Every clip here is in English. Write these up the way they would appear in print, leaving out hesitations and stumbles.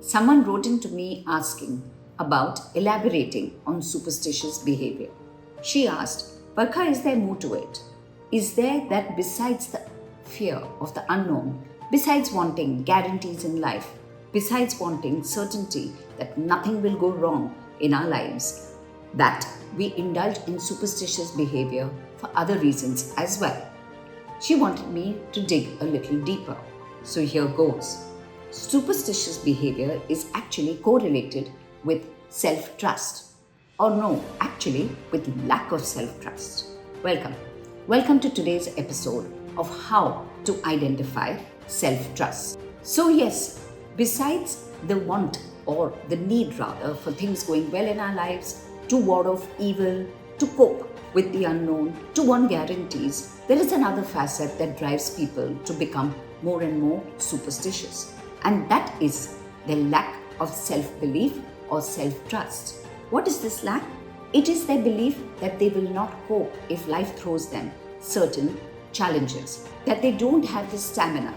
Someone wrote into me asking about elaborating on superstitious behavior. She asked, Barkha, is there more to it? Is there that besides the fear of the unknown, besides wanting guarantees in life, besides wanting certainty that nothing will go wrong in our lives, that we indulge in superstitious behavior for other reasons as well? She wanted me to dig a little deeper. So here goes. Superstitious behavior is actually correlated with self-trust. Or no, actually with lack of self-trust. Welcome. Welcome to today's episode of how to identify self-trust. So yes, besides the want or the need rather for things going well in our lives, to ward off evil, to cope with the unknown, to want guarantees, there is another facet that drives people to become more and more superstitious. And that is the lack of self-belief or self-trust. What is this lack? It is their belief that they will not cope if life throws them certain challenges, that they don't have the stamina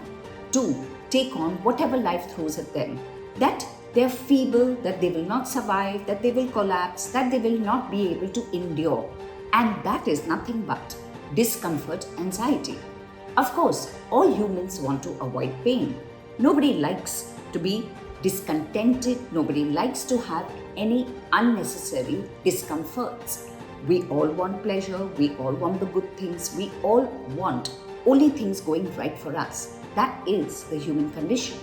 to take on whatever life throws at them, that they are feeble, that they will not survive, that they will collapse, that they will not be able to endure. And that is nothing but discomfort, anxiety. Of course, all humans want to avoid pain. Nobody likes to be discontented. Nobody likes to have any unnecessary discomforts. We all want pleasure. We all want the good things. We all want only things going right for us. That is the human condition.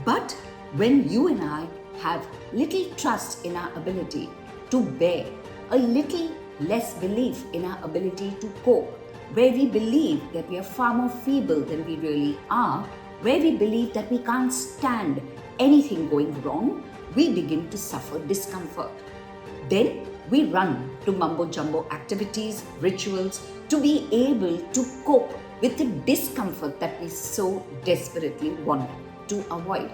But when you and I have little trust in our ability to bear, a little less belief in our ability to cope, where we believe that we are far more feeble than we really are, where we believe that we can't stand anything going wrong, we begin to suffer discomfort. Then we run to mumbo-jumbo activities, rituals, to be able to cope with the discomfort that we so desperately want to avoid.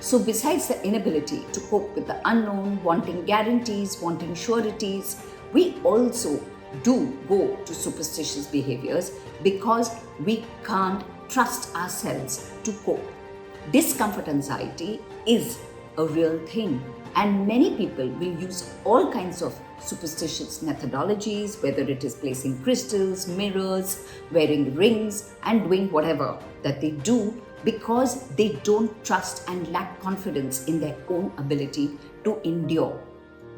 So besides the inability to cope with the unknown, wanting guarantees, wanting sureties, we also do go to superstitious behaviors because we can't trust ourselves to cope. Discomfort anxiety is a real thing, and many people will use all kinds of superstitious methodologies, whether it is placing crystals, mirrors, wearing rings, and doing whatever that they do because they don't trust and lack confidence in their own ability to endure.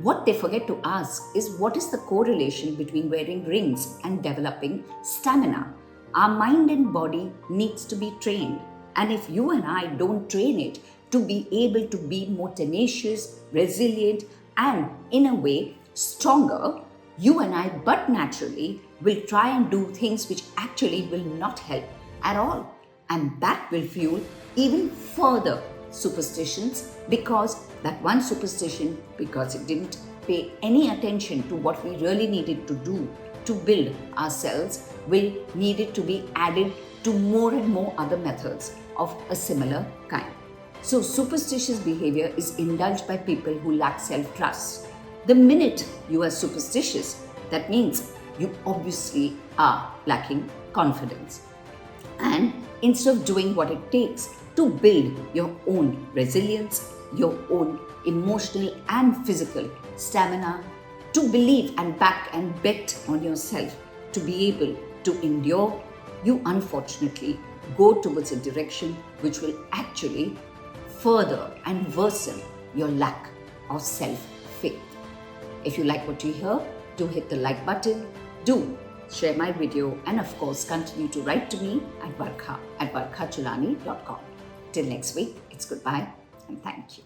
What they forget to ask is what is the correlation between wearing rings and developing stamina? Our mind and body needs to be trained. And if you and I don't train it to be able to be more tenacious, resilient, and in a way stronger, you and I, but naturally, will try and do things which actually will not help at all. And that will fuel even further superstitions, because that one superstition, because it didn't pay any attention to what we really needed to do to build ourselves, will need it to be added to more and more other methods of a similar kind. So superstitious behavior is indulged by people who lack self-trust. The minute you are superstitious, that means you obviously are lacking confidence. And instead of doing what it takes to build your own resilience, your own emotional and physical stamina, to believe and back and bet on yourself, to be able to endure, you unfortunately go towards a direction which will actually further and worsen your lack of self-faith. If you like what you hear, do hit the like button, do share my video, and of course continue to write to me at barkha@barkhachulani.com. Till next week, it's goodbye and thank you.